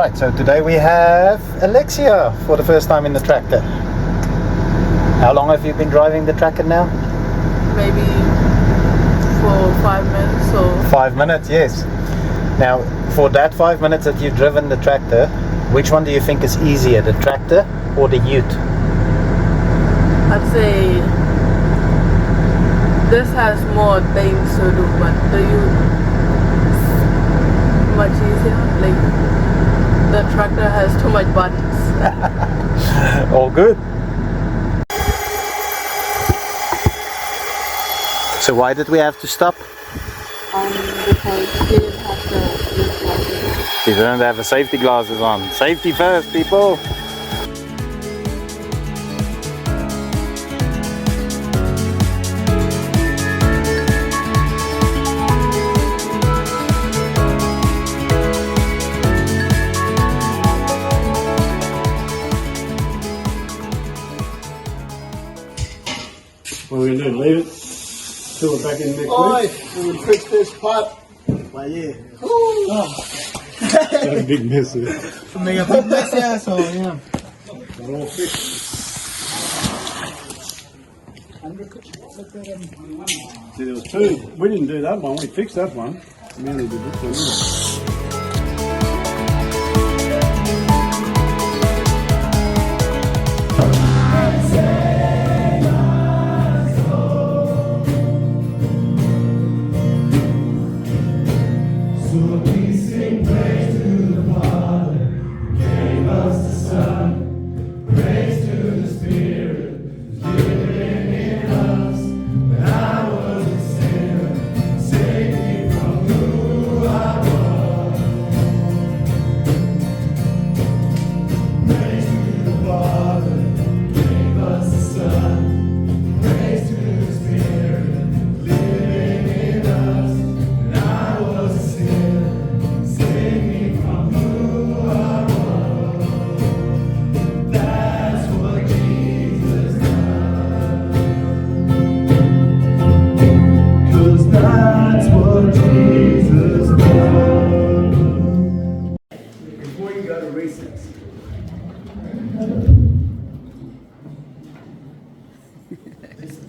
Right, so today we have Alexia for the first time in the tractor. How long have you been driving the tractor now? Maybe for 5 minutes or... 5 minutes, yes. Now, for that 5 minutes that you've driven the tractor, which one do you think is easier, the tractor or the ute? I'd say this has more things to do, but the ute is much easier. Like, the tractor has too much buttons. All good. So why did we have to stop? Because he didn't have the glasses. He didn't have the safety glasses on. Safety first, people. What are we going to do? Leave it? Fill it back in next week? We'll fix this part. But yeah. That's a big mess there. Make a big mess, yeah, so yeah. Got all fixed. See, there was two. We didn't do that one. We fixed that one. We only did this one.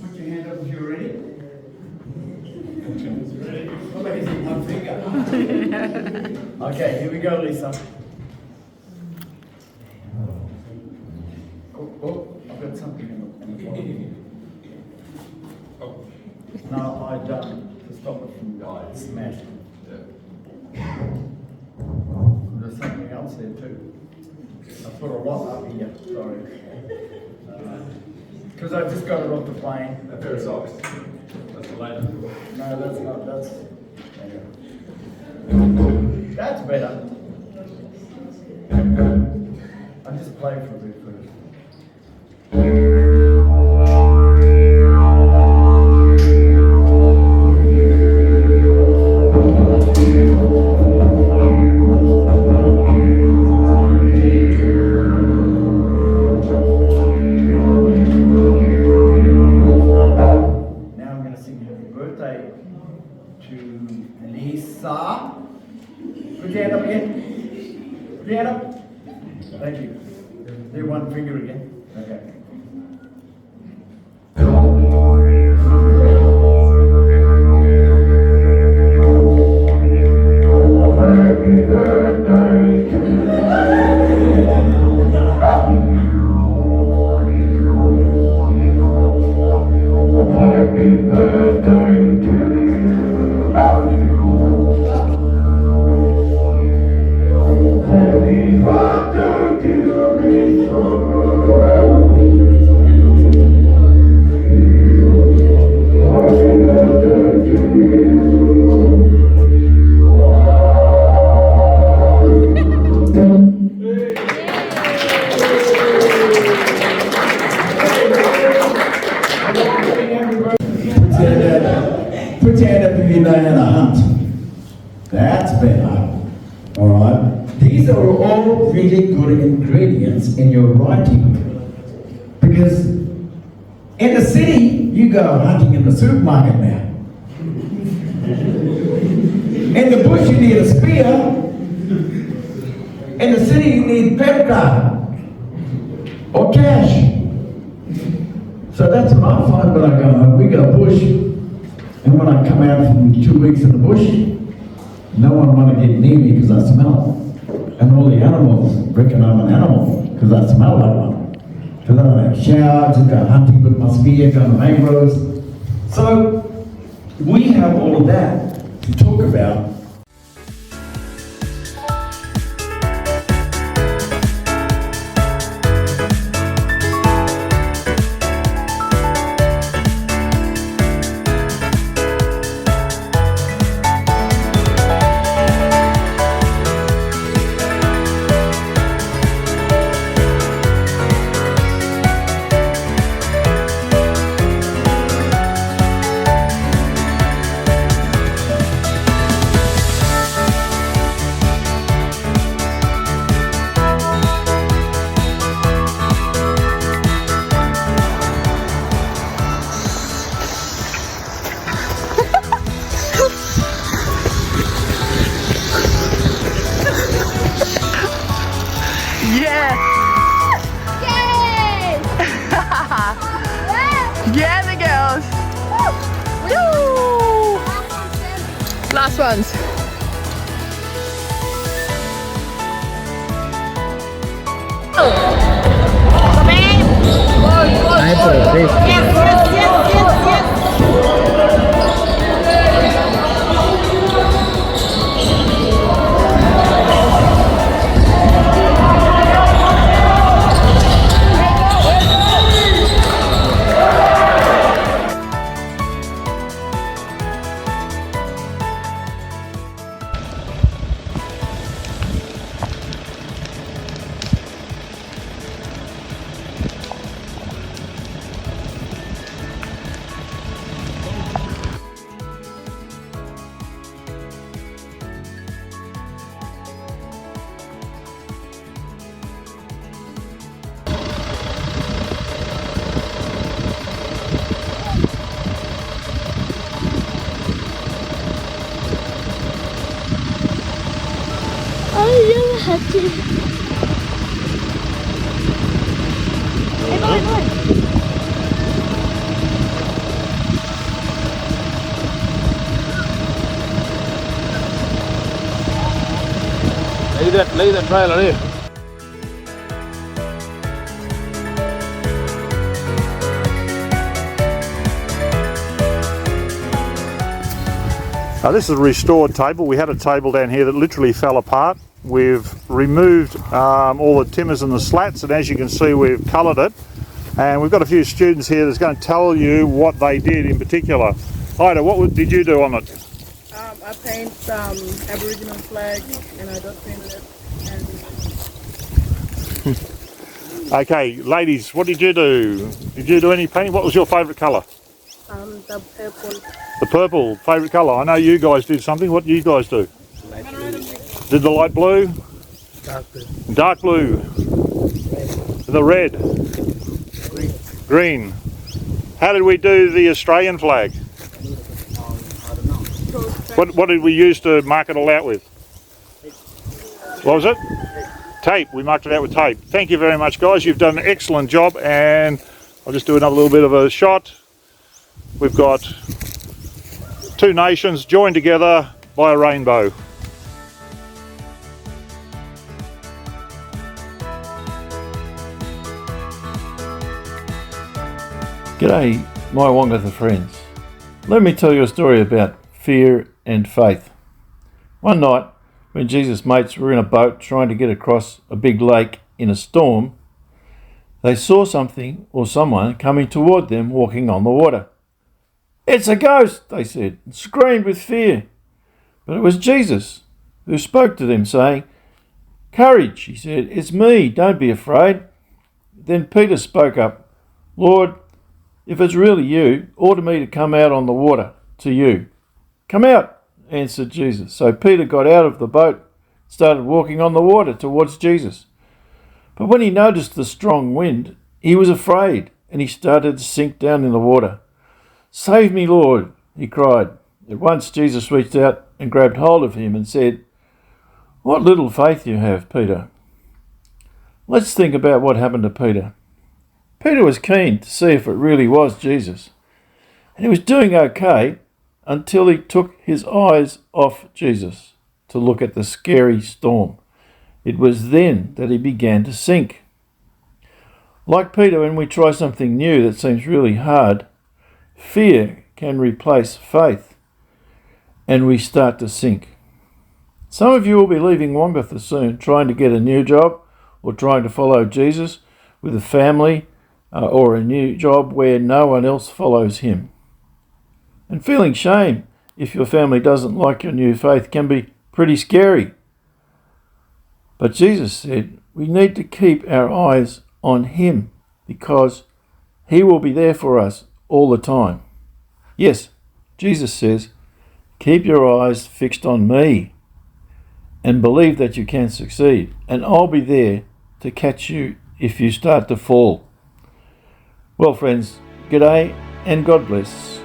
Put your hand up if you're ready. Well, maybe it's one finger. Okay, here we go, Lisa. Oh, I've got something in the phone. No, I don't. To stop it from smashing. There's something else there too. I put a lot up here, sorry. Because I just got it off the plane. A pair of socks. That's the later. No, that's not, that's... That's better. I just play for a bit first. Lisa. Put your hand up again. Put your hand up. Thank you. Do one finger again. Okay. Happy birthday to you. Happy birthday to you. Put your hand up if you know how to hunt. That's better. Alright? These are all really good ingredients in your writing. Because in the city, you go hunting in the supermarket now. In the bush, you need a spear. In the city, you need credit card or cash. So that's what I find when I go home. We go bush, and when I come out from 2 weeks in the bush, no one want to get near me because I smell. And all the animals reckon I'm an animal because I smell like one. Because I don't have showers, I go hunting with my spear, go to mangroves. So we have all of that to talk about. Yeah! Yay! Yeah, the girls! Woo! Last ones. I never had to. Hey, boy. Leave that trailer here. This is a restored table. We had a table down here that literally fell apart. We've removed all the timbers and the slats, and as you can see, we've coloured it. And we've got a few students here that's going to tell you what they did in particular. Ida, what did you do on it? I painted some Aboriginal flag and I just painted it. Okay, ladies, what did you do? Did you do any painting? What was your favourite colour? The purple. The purple, favourite colour. I know you guys did something. What did you guys do? Did the light blue? Dark blue. Dark blue. The red. Green. How did we do the Australian flag? What did we use to mark it all out with? What was it? Tape. We marked it out with tape. Thank you very much, guys. You've done an excellent job, and I'll just do another little bit of a shot. We've got two nations joined together by a rainbow. G'day, my Wongutha friends. Let me tell you a story about fear and faith. One night, when Jesus' mates were in a boat trying to get across a big lake in a storm, they saw something or someone coming toward them walking on the water. "It's a ghost," they said, and screamed with fear. But it was Jesus who spoke to them, saying, "Courage," he said, "it's me, don't be afraid." Then Peter spoke up, "Lord, if it's really you, order me to come out on the water to you." "Come out," answered Jesus. So Peter got out of the boat, started walking on the water towards Jesus. But when he noticed the strong wind, he was afraid, and he started to sink down in the water. "Save me, Lord," he cried. At once Jesus reached out and grabbed hold of him and said, "What little faith you have, Peter. Let's think about what happened to Peter. Peter was keen to see if it really was Jesus. And he was doing okay until he took his eyes off Jesus to look at the scary storm. It was then that he began to sink. Like Peter, when we try something new that seems really hard, fear can replace faith and we start to sink. Some of you will be leaving Wongutha soon, trying to get a new job or trying to follow Jesus with a family or a new job where no one else follows him. And feeling shame if your family doesn't like your new faith can be pretty scary. But Jesus said we need to keep our eyes on him because he will be there for us all the time. Yes, Jesus says, keep your eyes fixed on me and believe that you can succeed, and I'll be there to catch you if you start to fall. Well, friends, g'day and God bless.